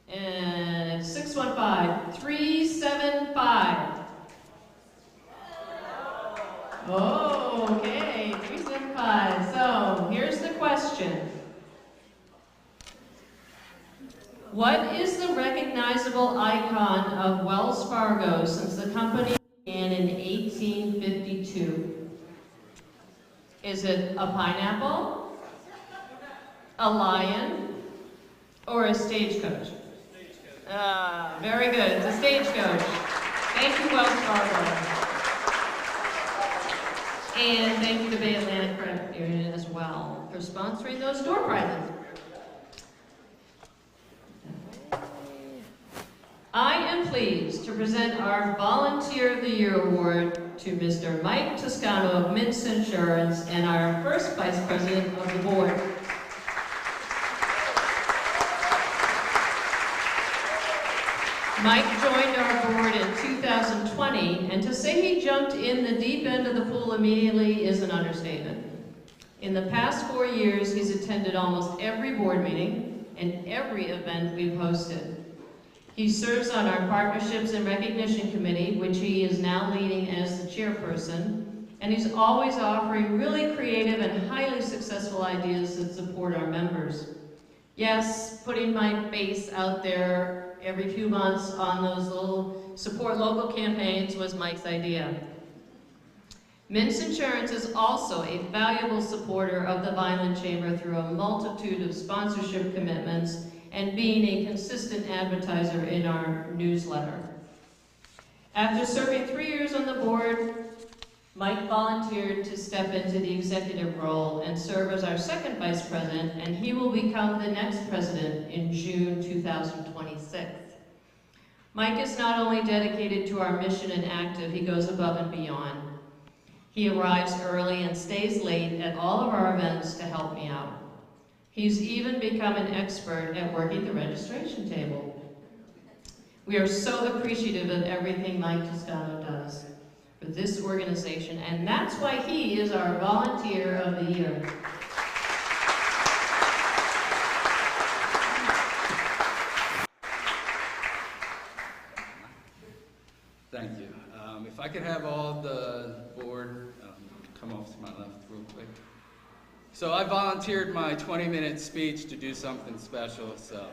And it's 615-375. Oh, okay, 375. So here's the question. What is the recognizable icon of Wells Fargo since the company began in 1852? Is it a pineapple, a lion, or a stagecoach? Very good. It's a stagecoach. Thank you, Wells Fargo. And thank you to Bay Atlantic Credit Union as well for sponsoring those door prizes. I am pleased to present our Volunteer of the Year Award to Mr. Mike Toscano of Mintz Insurance and our first Vice President of the Board. Mike joined our board in 2020, and to say he jumped in the deep end of the pool immediately is an understatement. In the past 4 years, he's attended almost every board meeting and every event we've hosted. He serves on our Partnerships and Recognition Committee, which he is now leading as the chairperson, and he's always offering really creative and highly successful ideas that support our members. Yes, putting my face out there every few months on those little support local campaigns was Mike's idea. Mintz Insurance is also a valuable supporter of the Vineland Chamber through a multitude of sponsorship commitments and being a consistent advertiser in our newsletter. After serving 3 years on the board, Mike volunteered to step into the executive role and serve as our second vice president, and he will become the next president in June 2026. Mike is not only dedicated to our mission and active, he goes above and beyond. He arrives early and stays late at all of our events to help me out. He's even become an expert at working the registration table. We are so appreciative of everything Mike Toscano does for this organization, and that's why he is our Volunteer of the Year. Thank you. If I could have all the board come off to my left real quick. So I volunteered my 20-minute speech to do something special. So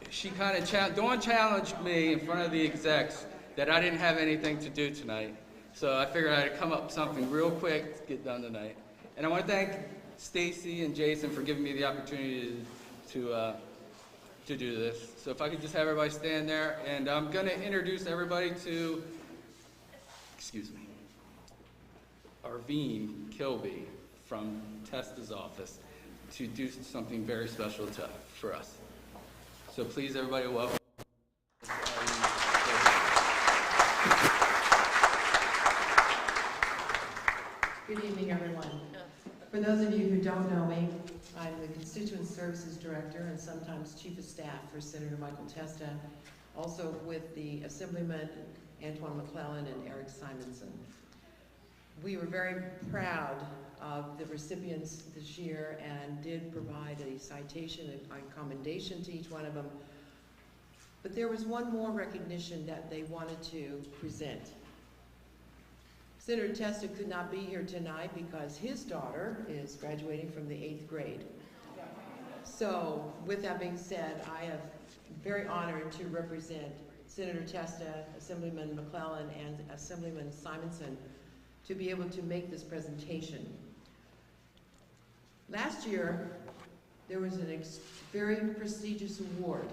she kind of Dawn challenged me in front of the execs that I didn't have anything to do tonight. So I figured I'd come up with something real quick to get done tonight. And I want to thank Stacy and Jason for giving me the opportunity to do this. So if I could just have everybody stand there, and I'm going to introduce everybody to, Arvine Kilby from Testa's office to do something very special for us. So please, everybody, welcome. Good evening, everyone. For those of you who don't know me, I'm the Constituent Services Director and sometimes Chief of Staff for Senator Michael Testa, also with the Assemblyman Antoine McClellan and Eric Simonson. We were very proud of the recipients this year and did provide a citation and a commendation to each one of them. But there was one more recognition that they wanted to present. Senator Testa could not be here tonight because his daughter is graduating from the 8th grade. So with that being said, I am very honored to represent Senator Testa, Assemblyman McClellan, and Assemblyman Simonson to be able to make this presentation. Last year, there was a very prestigious award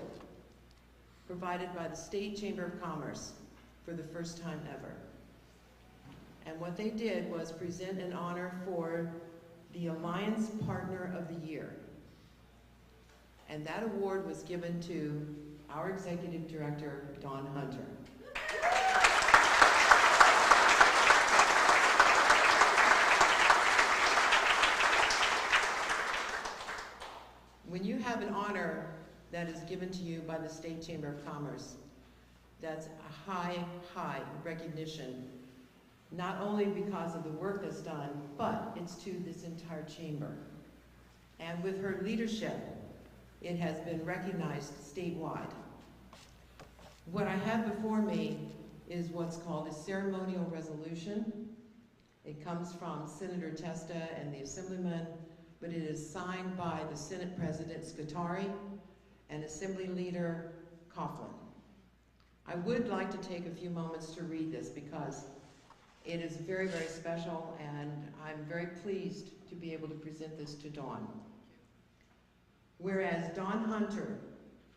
provided by the State Chamber of Commerce for the first time ever. And what they did was present an honor for the Alliance Partner of the Year. And that award was given to our Executive Director, Dawn Hunter. When you have an honor that is given to you by the State Chamber of Commerce, that's a high, high recognition, not only because of the work that's done, but it's to this entire chamber. And with her leadership, it has been recognized statewide. What I have before me is what's called a ceremonial resolution. It comes from Senator Testa and the Assemblyman, but it is signed by the Senate President Scutari and Assembly Leader Coughlin. I would like to take a few moments to read this because it is very, very special, and I'm very pleased to be able to present this to Dawn. Whereas Dawn Hunter,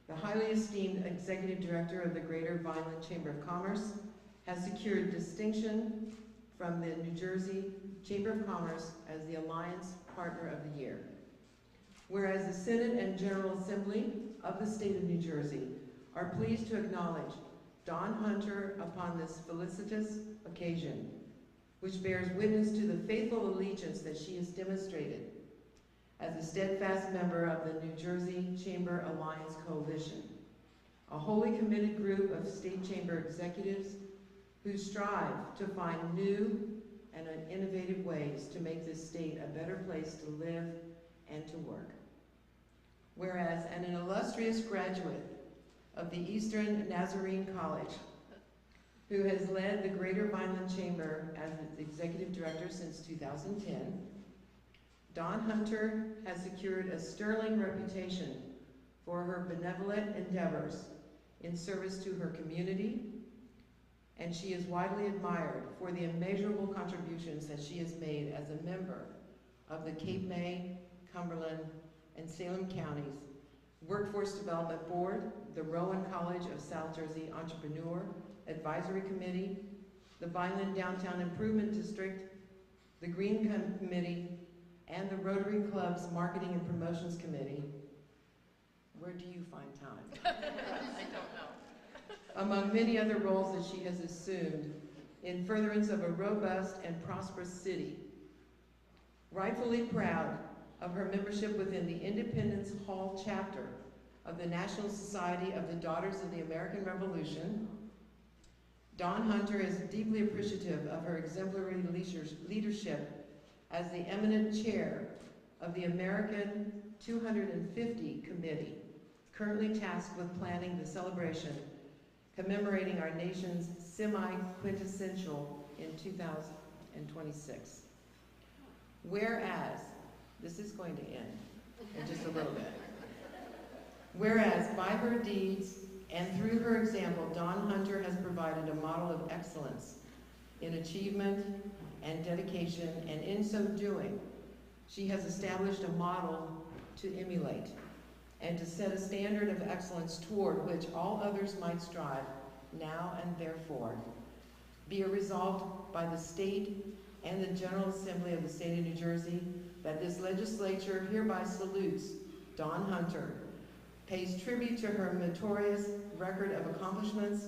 the highly esteemed Executive Director of the Greater Vineland Chamber of Commerce, has secured distinction from the New Jersey Chamber of Commerce as the Alliance Partner of the Year. Whereas the Senate and General Assembly of the State of New Jersey are pleased to acknowledge Dawn Hunter upon this felicitous occasion, which bears witness to the faithful allegiance that she has demonstrated as a steadfast member of the New Jersey Chamber Alliance Coalition, a wholly committed group of state chamber executives who strive to find new and innovative ways to make this state a better place to live and to work. Whereas an illustrious graduate of the Eastern Nazarene College, who has led the Greater Vineland Chamber as its executive director since 2010, Dawn Hunter has secured a sterling reputation for her benevolent endeavors in service to her community, and she is widely admired for the immeasurable contributions that she has made as a member of the Cape May, Cumberland, and Salem Counties Workforce Development Board, the Rowan College of South Jersey Entrepreneur Advisory Committee, the Vineland Downtown Improvement District, the Green Committee, and the Rotary Club's Marketing and Promotions Committee. Where do you find time? I don't know. Among many other roles that she has assumed in furtherance of a robust and prosperous city. Rightfully proud of her membership within the Independence Hall chapter of the National Society of the Daughters of the American Revolution, Dawn Hunter is deeply appreciative of her exemplary leadership as the eminent chair of the American 250 Committee, currently tasked with planning the celebration commemorating our nation's semi-quintessential in 2026. Whereas, this is going to end in just a little bit. Whereas, by her deeds and through her example, Dawn Hunter has provided a model of excellence in achievement and dedication, and in so doing, she has established a model to emulate and to set a standard of excellence toward which all others might strive now and therefore. Be it resolved by the state and the General Assembly of the State of New Jersey that this legislature hereby salutes Dawn Hunter, pays tribute to her meritorious record of accomplishments,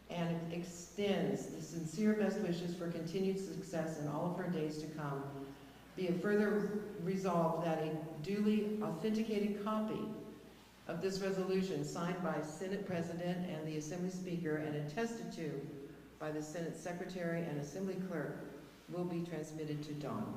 and extends the sincere best wishes for continued success in all of her days to come. Be it further resolved that a duly authenticated copy of this resolution signed by Senate President and the Assembly Speaker and attested to by the Senate Secretary and Assembly Clerk will be transmitted to Dawn.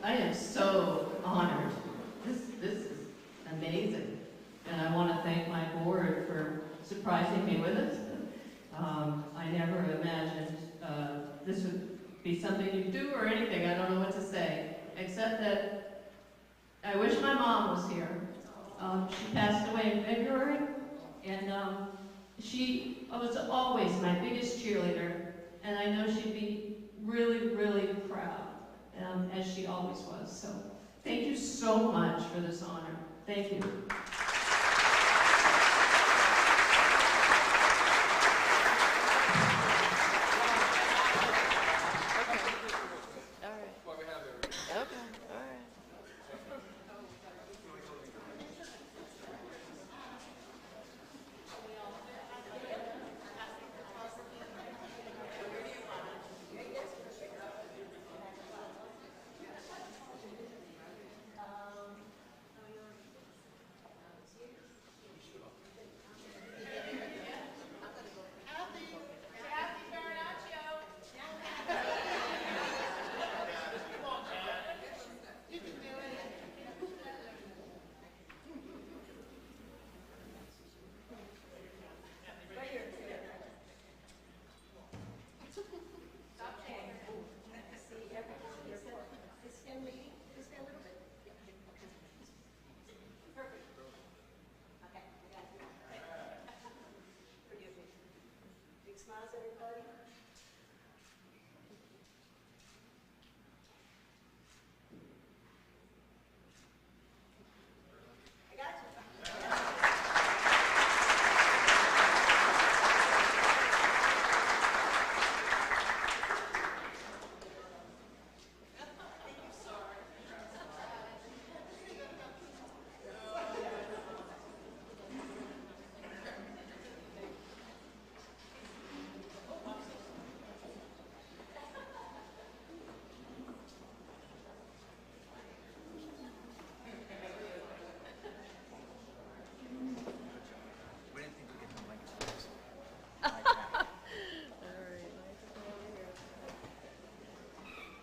I am so honored. This is amazing. And I want to thank my board for surprising me with it. I never imagined this would be something you do or anything. I don't know what to say, except that I wish my mom was here. She passed away in February, and she was always my biggest cheerleader, and I know she'd be really, really proud. As she always was. So thank you so much for this honor. Thank you.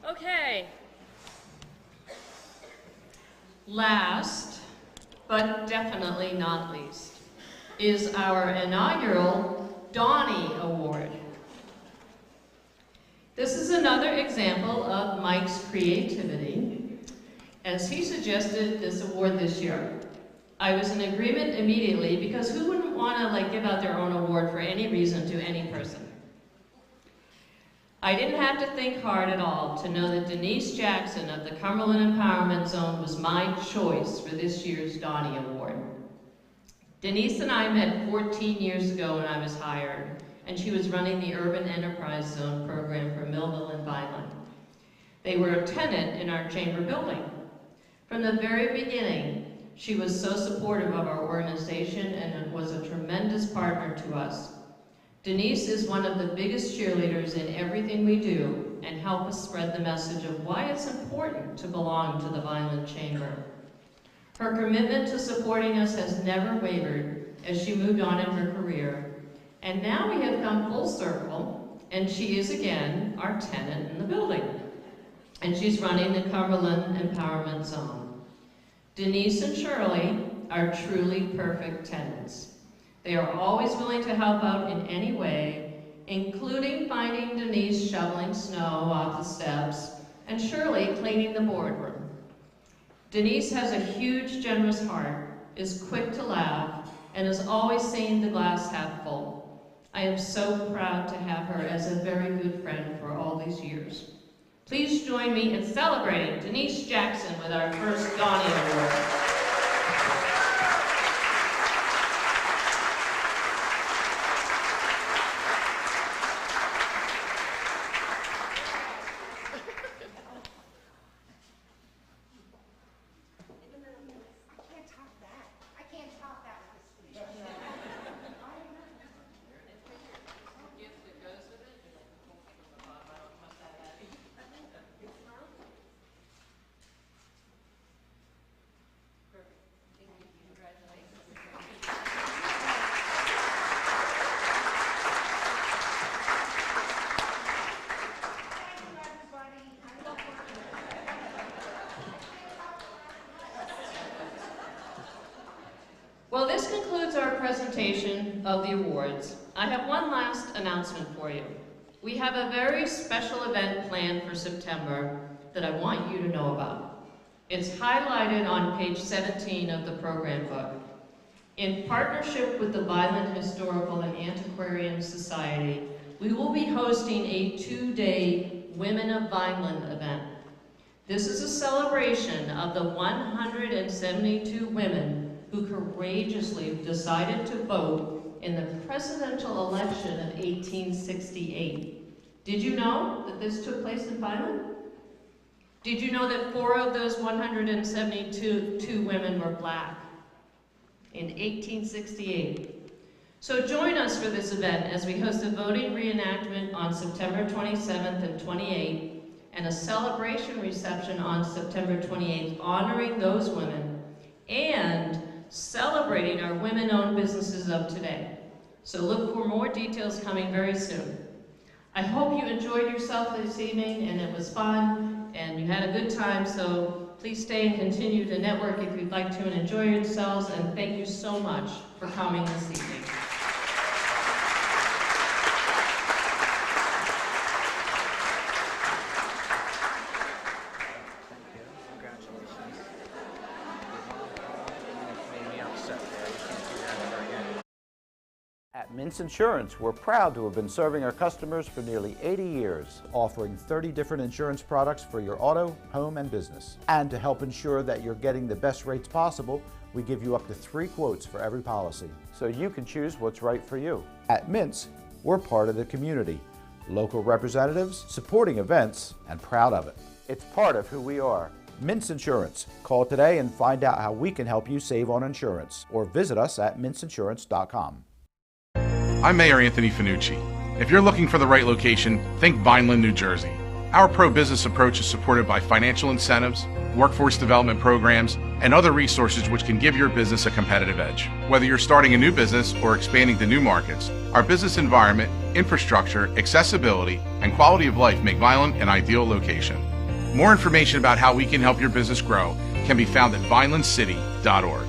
Okay. Last, but definitely not least, is our inaugural Donnie Award. This is another example of Mike's creativity, as he suggested this award this year. I was in agreement immediately, because who wouldn't want to give out their own award for any reason to any person? I didn't have to think hard at all to know that Denise Jackson of the Cumberland Empowerment Zone was my choice for this year's Donnie Award. Denise and I met 14 years ago when I was hired, and she was running the Urban Enterprise Zone program for Millville and Vineland. They were a tenant in our chamber building. From the very beginning, she was so supportive of our organization and was a tremendous partner to us. Denise is one of the biggest cheerleaders in everything we do and helps us spread the message of why it's important to belong to the Vineland Chamber. Her commitment to supporting us has never wavered as she moved on in her career. And now we have come full circle, and she is again our tenant in the building. And she's running the Cumberland Empowerment Zone. Denise and Shirley are truly perfect tenants. They are always willing to help out in any way, including finding Denise shoveling snow off the steps and Shirley cleaning the boardroom. Denise has a huge, generous heart, is quick to laugh, and is always seeing the glass half full. I am so proud to have her as a very good friend for all these years. Please join me in celebrating Denise Jackson with our first Donnie Award. Well, this concludes our presentation of the awards. I have one last announcement for you. We have a very special event planned for September that I want you to know about. It's highlighted on page 17 of the program book. In partnership with the Vineland Historical and Antiquarian Society, we will be hosting a 2-day Women of Vineland event. This is a celebration of the 172 women who courageously decided to vote in the presidential election of 1868. Did you know that this took place in Vineland? Did you know that 4 of those 172 women were black in 1868? So join us for this event as we host a voting reenactment on September 27th and 28th, and a celebration reception on September 28th honoring those women and celebrating our women-owned businesses of today. So look for more details coming very soon. I hope you enjoyed yourself this evening and it was fun and you had a good time, so please stay and continue to network if you'd like to and enjoy yourselves, and thank you so much for coming this evening. At Mintz Insurance, we're proud to have been serving our customers for nearly 80 years, offering 30 different insurance products for your auto, home, and business. And to help ensure that you're getting the best rates possible, we give you up to 3 quotes for every policy, so you can choose what's right for you. At Mintz, we're part of the community, local representatives, supporting events, and proud of it. It's part of who we are. Mintz Insurance. Call today and find out how we can help you save on insurance, or visit us at mintzinsurance.com. I'm Mayor Anthony Finucci. If you're looking for the right location, think Vineland, New Jersey. Our pro-business approach is supported by financial incentives, workforce development programs, and other resources which can give your business a competitive edge. Whether you're starting a new business or expanding to new markets, our business environment, infrastructure, accessibility, and quality of life make Vineland an ideal location. More information about how we can help your business grow can be found at vinelandcity.org.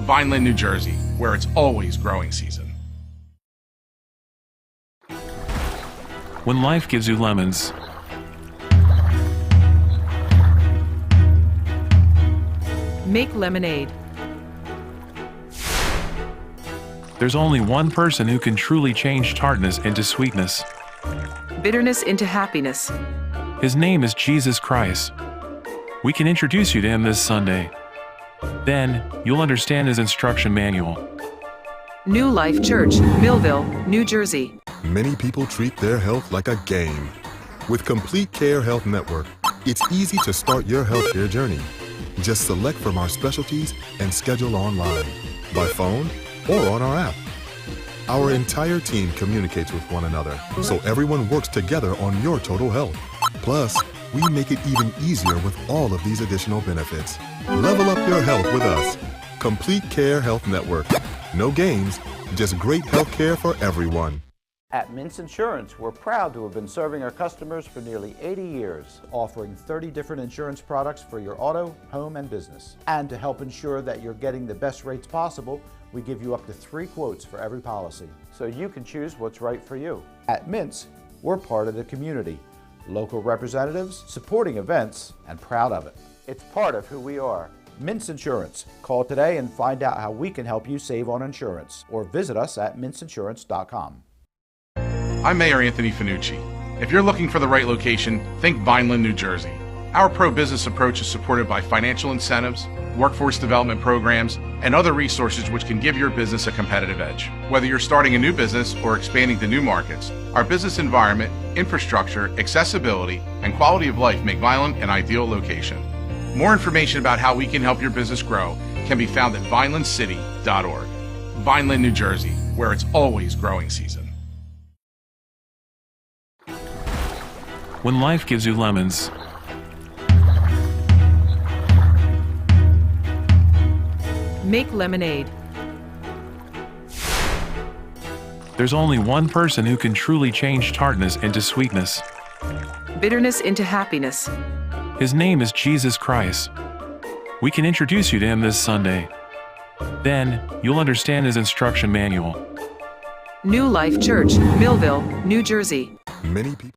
Vineland, New Jersey, where it's always growing season. When life gives you lemons, make lemonade. there's only one person who can truly change tartness into sweetness. Bitterness into happiness. His name is Jesus Christ. We can introduce you to him this Sunday. Then, you'll understand his instruction manual. New Life Church, Millville, New Jersey. Many people treat their health like a game. With Complete Care Health Network, it's easy to start your healthcare journey. Just select from our specialties and schedule online, by phone, or on our app. Our entire team communicates with one another, so everyone works together on your total health. Plus, we make it even easier with all of these additional benefits. Level up your health with us. Complete Care Health Network. No games, just great health care for everyone. At Mintz Insurance, we're proud to have been serving our customers for nearly 80 years, offering 30 different insurance products for your auto, home, and business. And to help ensure that you're getting the best rates possible, we give you up to 3 quotes for every policy, so you can choose what's right for you. At Mintz, we're part of the community, local representatives, supporting events, and proud of it. It's part of who we are. Mintz Insurance. Call today and find out how we can help you save on insurance, or visit us at mintzinsurance.com. I'm Mayor Anthony Finucci. If you're looking for the right location, think Vineland, New Jersey. Our pro-business approach is supported by financial incentives, workforce development programs, and other resources which can give your business a competitive edge. Whether you're starting a new business or expanding to new markets, our business environment, infrastructure, accessibility, and quality of life make Vineland an ideal location. More information about how we can help your business grow can be found at vinelandcity.org. Vineland, New Jersey, where it's always growing season. When life gives you lemons, make lemonade. there's only one person who can truly change tartness into sweetness. Bitterness into happiness. His name is Jesus Christ. We can introduce you to him this Sunday. Then, you'll understand his instruction manual. New Life Church, Millville, New Jersey. Many people.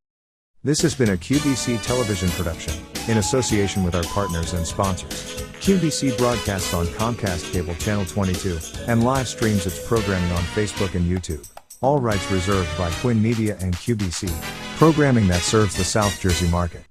This has been a QBC television production, in association with our partners and sponsors. QBC broadcasts on Comcast Cable Channel 22, and live streams its programming on Facebook and YouTube. All rights reserved by Quinn Media and QBC. Programming that serves the South Jersey market.